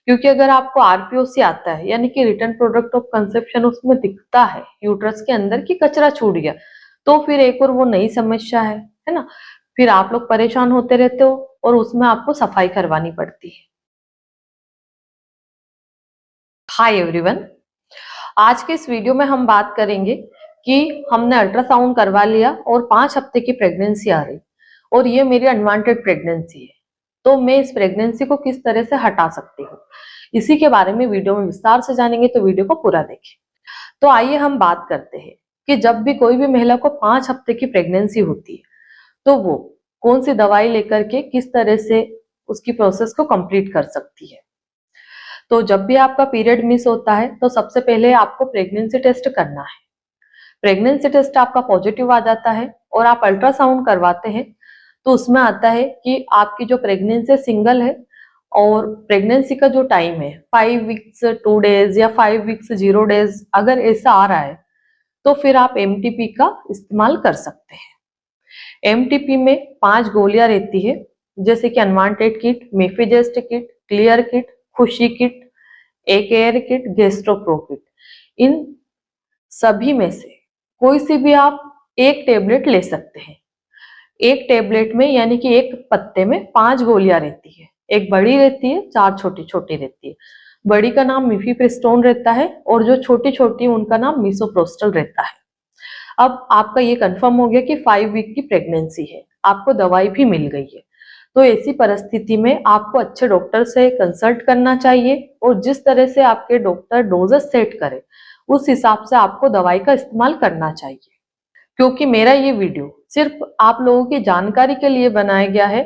क्योंकि अगर आपको आरपीओसी आता है यानी कि रिटर्न प्रोडक्ट ऑफ कंसेप्शन उसमें दिखता है यूट्रस के अंदर कि कचरा छूट गया, तो फिर एक और वो नई समस्या है ना। फिर आप लोग परेशान होते रहते हो और उसमें आपको सफाई करवानी पड़ती है। हाय एवरीवन, आज के इस वीडियो में हम बात करेंगे कि हमने अल्ट्रासाउंड करवा लिया और 5 हफ्ते की प्रेगनेंसी आ रही और ये मेरी अनवांटेड प्रेगनेंसी है, तो मैं इस प्रेगनेंसी को किस तरह से हटा सकती हूँ, इसी के बारे में वीडियो में विस्तार से जानेंगे, तो वीडियो को पूरा देखें। तो आइए हम बात करते हैं कि जब भी कोई भी महिला को 5 हफ्ते की प्रेगनेंसी होती है तो वो कौन सी दवाई लेकर के किस तरह से उसकी प्रोसेस को कंप्लीट कर सकती है। तो जब भी आपका पीरियड मिस होता है तो सबसे पहले आपको प्रेगनेंसी टेस्ट करना है। प्रेगनेंसी टेस्ट आपका पॉजिटिव आ जाता है और आप अल्ट्रासाउंड करवाते हैं तो उसमें आता है कि आपकी जो प्रेगनेंसी सिंगल है और प्रेगनेंसी का जो टाइम है 5 वीक्स 2 डेज या 5 वीक्स 0 डेज, अगर ऐसा आ रहा है तो फिर आप एमटीपी का इस्तेमाल कर सकते हैं। एमटीपी में 5 गोलियां रहती है, जैसे कि अनवांटेड किट, मेफिजेस्ट kit, clear kit, Khushi kit, एक एयर किट, गैस्ट्रोप्रो किट। इन सभी में से कोई सी भी आप एक टेबलेट ले सकते हैं। एक टेबलेट में यानी कि एक पत्ते में 5 गोलियां रहती है, एक बड़ी रहती है, 4 छोटी छोटी रहती है। बड़ी का नाम मिफीप्रिस्टोन रहता है और जो छोटी छोटी उनका नाम मिसोप्रोस्टल रहता है। अब आपका ये कंफर्म हो गया कि 5 वीक की प्रेगनेंसी है, आपको दवाई भी मिल गई है, तो ऐसी परिस्थिति में आपको अच्छे डॉक्टर से कंसल्ट करना चाहिए और जिस तरह से आपके डॉक्टर डोजेस सेट करे उस हिसाब से आपको दवाई का इस्तेमाल करना चाहिए। क्योंकि मेरा ये वीडियो सिर्फ आप लोगों की जानकारी के लिए बनाया गया है,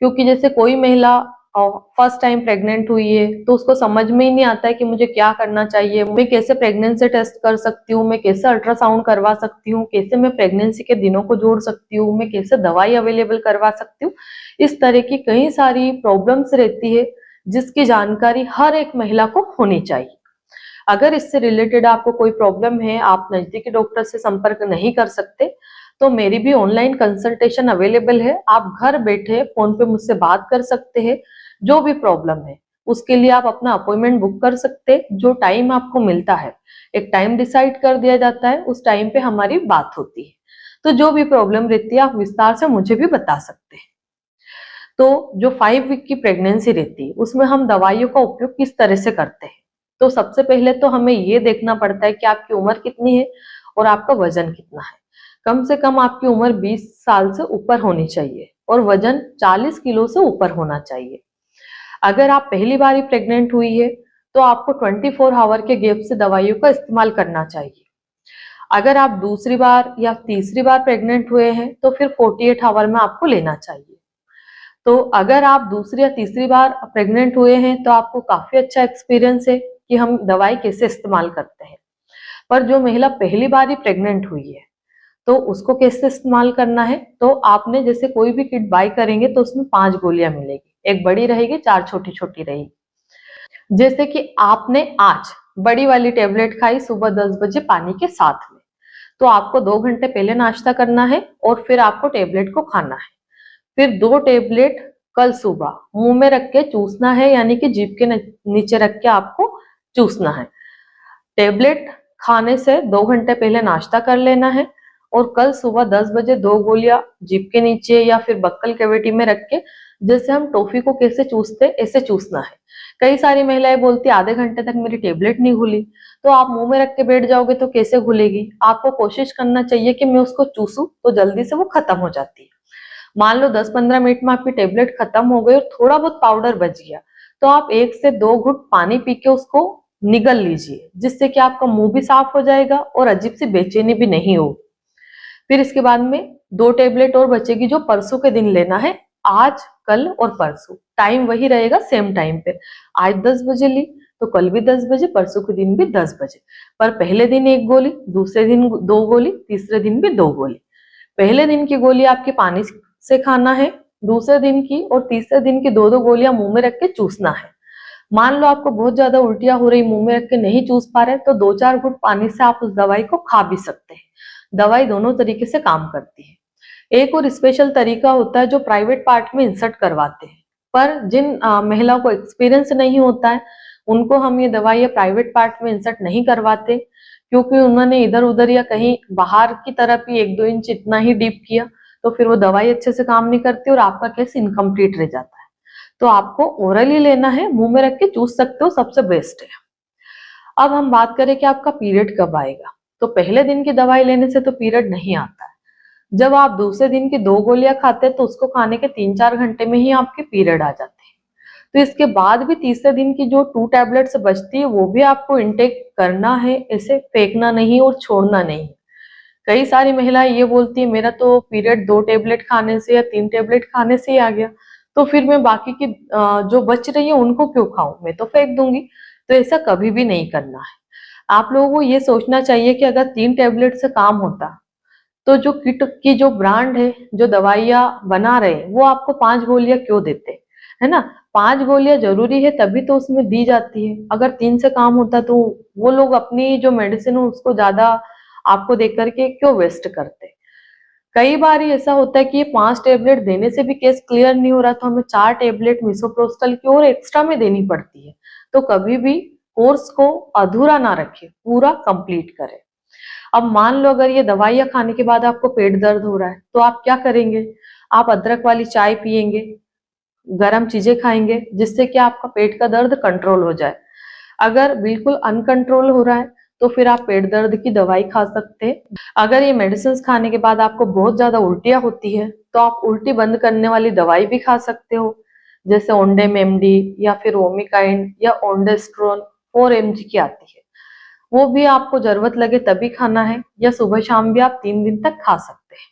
क्योंकि जैसे कोई महिला फर्स्ट टाइम प्रेग्नेंट हुई है तो उसको समझ में ही नहीं आता है कि मुझे क्या करना चाहिए, मैं कैसे प्रेगनेंसी टेस्ट कर सकती हूँ, मैं कैसे अल्ट्रासाउंड करवा सकती हूँ, कैसे मैं प्रेगनेंसी के दिनों को जोड़ सकती हूँ, मैं कैसे दवाई अवेलेबल करवा सकती हूँ। इस तरह की कई सारी प्रॉब्लम्स रहती है जिसकी जानकारी हर एक महिला को होनी चाहिए। अगर इससे रिलेटेड आपको कोई प्रॉब्लम है, आप नजदीकी डॉक्टर से संपर्क नहीं कर सकते, तो मेरी भी ऑनलाइन कंसल्टेशन अवेलेबल है। आप घर बैठे फोन पे मुझसे बात कर सकते हैं। जो भी प्रॉब्लम है उसके लिए आप अपना अपॉइंटमेंट बुक कर सकते हैं। जो टाइम आपको मिलता है, एक टाइम डिसाइड कर दिया जाता है, उस टाइम पे हमारी बात होती है। तो जो भी प्रॉब्लम रहती है आप विस्तार से मुझे भी बता सकते हैं। तो जो 5 वीक की प्रेगनेंसी रहती है उसमें हम दवाइयों का उपयोग किस तरह से करते हैं। तो सबसे पहले तो हमें ये देखना पड़ता है कि आपकी उम्र कितनी है और आपका वजन कितना है। कम से कम आपकी उम्र 20 साल से ऊपर होनी चाहिए और वजन 40 किलो से ऊपर होना चाहिए। अगर आप पहली बार ही प्रेग्नेंट हुई है तो आपको 24 आवर के गैप से दवाइयों का इस्तेमाल करना चाहिए। अगर आप दूसरी बार या तीसरी बार प्रेग्नेंट हुए हैं तो फिर 48 आवर में आपको लेना चाहिए। तो अगर आप दूसरी या तीसरी बार प्रेग्नेंट हुए हैं तो आपको काफी अच्छा एक्सपीरियंस है कि हम दवाई कैसे इस्तेमाल करते हैं। पर जो महिला पहली बार ही प्रेग्नेंट हुई है तो उसको कैसे इस्तेमाल करना है, तो आपने जैसे कोई भी किट बाय करेंगे तो उसमें 5 गोलियां मिलेगी, एक बड़ी रहेगी, 4 छोटी छोटी रहेगी। जैसे कि आपने आज बड़ी वाली टेबलेट खाई सुबह 10 बजे पानी के साथ में, तो आपको 2 घंटे पहले नाश्ता करना है और फिर आपको टेबलेट को खाना है। फिर 2 टेबलेट कल सुबह मुंह में रख के चूसना है, यानी कि जीभ के नीचे रख के आपको चूसना है। टेबलेट खाने से 2 घंटे पहले नाश्ता कर लेना है और कल सुबह 10 बजे 2 गोलियां जीभ के नीचे या फिर बक्कल कैविटी में रख के, जैसे हम टॉफी को कैसे चूसते ऐसे चूसना है। कई सारी महिलाएं बोलती आधे घंटे तक मेरी टेबलेट नहीं घुली, तो आप मुंह में रख के बैठ जाओगे तो कैसे घुलेगी। आपको कोशिश करना चाहिए कि मैं उसको चूसूं तो जल्दी से वो खत्म हो जाती है। मान लो 10-15 मिनट में आपकी टेबलेट खत्म हो गई और थोड़ा बहुत पाउडर बच गया, तो आप 1 से 2 घुट पानी पी के उसको निगल लीजिए, जिससे कि आपका मुंह भी साफ हो जाएगा और अजीब सी बेचैनी भी नहीं हो। फिर इसके बाद में 2 टेबलेट और बचेगी जो परसों के दिन लेना है। आज, कल और परसों टाइम वही रहेगा, सेम टाइम पे। आज 10 बजे ली तो कल भी 10 बजे, परसों के दिन भी 10 बजे। पर पहले दिन 1 गोली, दूसरे दिन 2 गोली, तीसरे दिन भी 2 गोली। पहले दिन की गोली आपके पानी से खाना है, दूसरे दिन की और तीसरे दिन की 2-2 गोलियां मुंह में रख के चूसना है। मान लो आपको बहुत ज्यादा उल्टियां हो रही, मुंह में रख के नहीं चूस पा रहे, तो 2-4 घुट पानी से आप उस दवाई को खा भी सकते हैं। दवाई दोनों तरीके से काम करती है। एक और स्पेशल तरीका होता है जो प्राइवेट पार्ट में इंसर्ट करवाते हैं। पर जिन महिलाओं को एक्सपीरियंस नहीं होता है उनको हम ये दवाई प्राइवेट पार्ट में इंसर्ट नहीं करवाते, क्योंकि उन्होंने इधर उधर या कहीं बाहर की तरफ ही 1-2 इंच इतना ही डीप किया तो फिर वो दवाई अच्छे से काम नहीं करती और आपका केस इनकम्प्लीट रह जाता है। तो आपको ओरली लेना है, मुंह में रख के चूस सकते हो, सबसे बेस्ट है। अब हम बात करें कि आपका पीरियड कब आएगा, तो पहले दिन की दवाई लेने से तो पीरियड नहीं आता है। जब आप दूसरे दिन की 2 गोलियां खाते हैं तो उसको खाने के 3-4 घंटे में ही आपके पीरियड आ जाते हैं। तो इसके बाद भी तीसरे दिन की जो 2 टैबलेट्स बचती है वो भी आपको इनटेक करना है, ऐसे फेंकना नहीं और छोड़ना नहीं। कई सारी महिलाएं ये बोलती है मेरा तो पीरियड 2 टेबलेट खाने से या 3 टेबलेट खाने से ही आ गया, तो फिर मैं बाकी की जो बच रही है उनको क्यों खाऊं, मैं तो फेंक दूंगी। तो ऐसा कभी भी नहीं करना है। आप लोगों को ये सोचना चाहिए कि अगर 3 टैबलेट से काम होता तो जो किट की जो ब्रांड है, जो दवाइयां बना रहे वो आपको 5 गोलियां क्यों देते, है ना। 5 गोलियां जरूरी है तभी तो उसमें दी जाती है। अगर 3 से काम होता तो वो लोग अपनी जो मेडिसिन है उसको ज्यादा आपको देख करके क्यों वेस्ट करते। कई बार ऐसा होता है कि ये 5 टेबलेट देने से भी केस क्लियर नहीं हो रहा तो हमें 4 टेबलेट मिसोप्रोस्टल की और एक्स्ट्रा में देनी पड़ती है। तो कभी भी कोर्स को अधूरा ना रखें, पूरा कंप्लीट करें। अब मान लो अगर ये दवाइयां खाने के बाद आपको पेट दर्द हो रहा है तो आप क्या करेंगे, आप अदरक वाली चाय पियेंगे, गर्म चीजें खाएंगे जिससे कि आपका पेट का दर्द कंट्रोल हो जाए। अगर बिल्कुल अनकंट्रोल हो रहा है तो फिर आप पेट दर्द की दवाई खा सकते हैं। अगर ये मेडिसिन खाने के बाद आपको बहुत ज्यादा उल्टियां होती है तो आप उल्टी बंद करने वाली दवाई भी खा सकते हो, जैसे ओंडेम एमडी या फिर ओमिकाइंड या ओंडेस्ट्रोन 4 mg की आती है। वो भी आपको जरूरत लगे तभी खाना है, या सुबह शाम भी आप 3 दिन तक खा सकते हैं।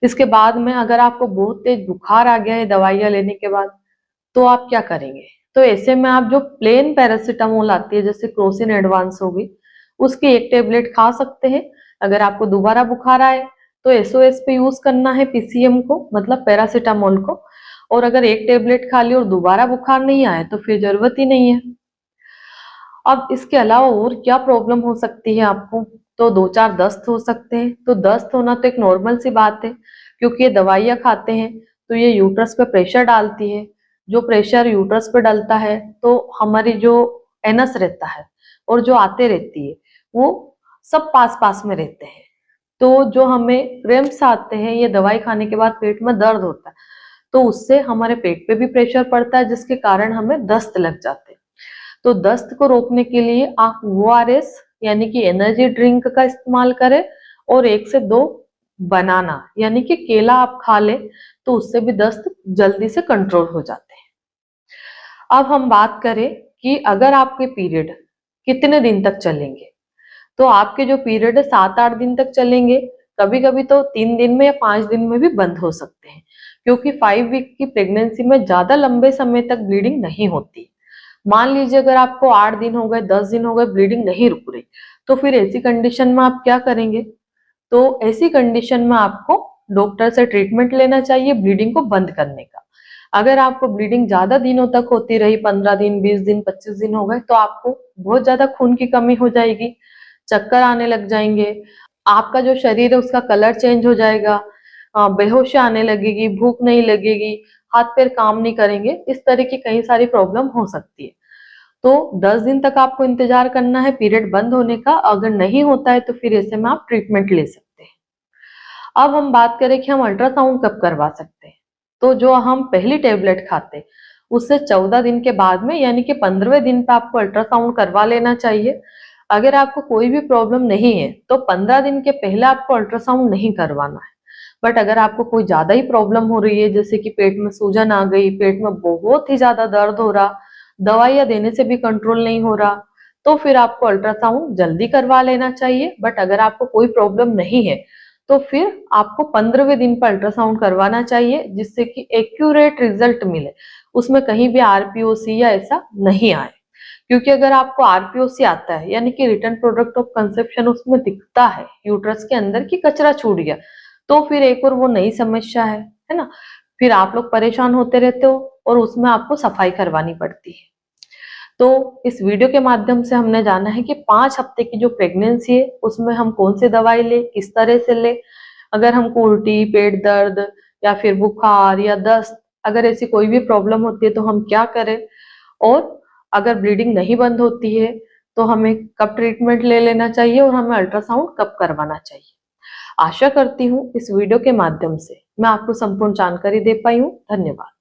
इसके बाद में अगर आपको बहुत तेज बुखार आ गया है दवाइयां लेने के बाद तो आप क्या करेंगे, तो ऐसे में आप जो प्लेन पैरासिटामोल आती है जैसे क्रोसिन एडवांस होगी उसकी 1 टेबलेट खा सकते हैं। अगर आपको दोबारा बुखार आए तो एसओएस पे यूज करना है पीसीएम को, मतलब पैरासिटामोल को। और अगर 1 टेबलेट खा ली और दोबारा बुखार नहीं आए तो फिर जरूरत ही नहीं है। अब इसके अलावा और क्या प्रॉब्लम हो सकती है आपको, तो 2-4 दस्त हो सकते हैं। तो दस्त होना तो एक नॉर्मल सी बात है, क्योंकि ये दवाइयां खाते हैं तो ये यूट्रस पे प्रेशर डालती है। जो प्रेशर यूट्रस पे डलता है तो हमारी जो एनस रहता है और जो आते रहती है वो सब पास पास में रहते हैं। तो जो हमें क्रैम्प्स आते हैं, ये दवाई खाने के बाद पेट में दर्द होता है तो उससे हमारे पेट पे भी प्रेशर पड़ता है जिसके कारण हमें दस्त लग जाते हैं। तो दस्त को रोकने के लिए आप ORS यानी कि एनर्जी ड्रिंक का इस्तेमाल करें, और 1 से 2 बनाना यानी कि केला आप खा ले तो उससे भी दस्त जल्दी से कंट्रोल हो जाते हैं। अब हम बात करें कि अगर आपके पीरियड कितने दिन तक चलेंगे, तो आपके जो पीरियड है 7-8 दिन तक चलेंगे। कभी कभी तो 3 दिन में या 5 दिन में भी बंद हो सकते हैं, क्योंकि 5 वीक की प्रेगनेंसी में ज्यादा लंबे समय तक ब्लीडिंग नहीं होती। मान लीजिए अगर आपको 8 दिन हो गए, 10 दिन हो गए, ब्लीडिंग नहीं रुक रही, तो फिर ऐसी कंडीशन में आप क्या करेंगे, तो ऐसी कंडीशन में आपको डॉक्टर से ट्रीटमेंट लेना चाहिए ब्लीडिंग को बंद करने का। अगर आपको ब्लीडिंग ज्यादा दिनों तक होती रही, 15 दिन, 20 दिन, 25 दिन हो गए, तो आपको बहुत ज्यादा खून की कमी हो जाएगी, चक्कर आने लग जाएंगे, आपका जो शरीर है उसका कलर चेंज हो जाएगा, बेहोशी आने लगेगी, भूख नहीं लगेगी, हाथ पैर काम नहीं करेंगे, इस तरह की कई सारी प्रॉब्लम हो सकती है। तो 10 दिन तक आपको इंतजार करना है पीरियड बंद होने का। अगर नहीं होता है तो फिर ऐसे में आप ट्रीटमेंट ले सकते हैं। अब हम बात करें कि हम अल्ट्रासाउंड कब करवा सकते हैं, तो जो हम पहली टेबलेट खाते हैं उससे 14 दिन के बाद में यानी कि 15वें दिन पे आपको अल्ट्रासाउंड करवा लेना चाहिए। अगर आपको कोई भी प्रॉब्लम नहीं है तो 15 दिन के पहले आपको अल्ट्रासाउंड नहीं करवाना है। बट अगर आपको कोई ज्यादा ही प्रॉब्लम हो रही है, जैसे कि पेट में सूजन आ गई, पेट में बहुत ही ज्यादा दर्द हो रहा, दवाइयां देने से भी कंट्रोल नहीं हो रहा, तो फिर आपको अल्ट्रासाउंड जल्दी करवा लेना चाहिए। बट अगर आपको कोई प्रॉब्लम नहीं है तो फिर आपको 15वें दिन पर अल्ट्रासाउंड करवाना चाहिए, जिससे कि एक्यूरेट रिजल्ट मिले, उसमें कहीं भी आरपीओसी या ऐसा नहीं आए। क्योंकि अगर आपको आरपीओसी आता है यानी कि रिटर्न प्रोडक्ट ऑफ कंसेप्शन उसमें दिखता है यूट्रस के अंदर की कचरा छूट गया, तो फिर एक और वो नई समस्या है ना। फिर आप लोग परेशान होते रहते हो और उसमें आपको सफाई करवानी पड़ती है। तो इस वीडियो के माध्यम से हमने जाना है कि 5 हफ्ते की जो प्रेगनेंसी है उसमें हम कौन सी दवाई ले, किस तरह से ले। अगर हमको उल्टी, पेट दर्द या फिर बुखार या दस्त अगर ऐसी कोई भी प्रॉब्लम होती है तो हम क्या करें, और अगर ब्लीडिंग नहीं बंद होती है तो हमें कब ट्रीटमेंट ले लेना चाहिए और हमें अल्ट्रासाउंड कब करवाना चाहिए। आशा करती हूँ इस वीडियो के माध्यम से मैं आपको संपूर्ण जानकारी दे पाई हूँ। धन्यवाद।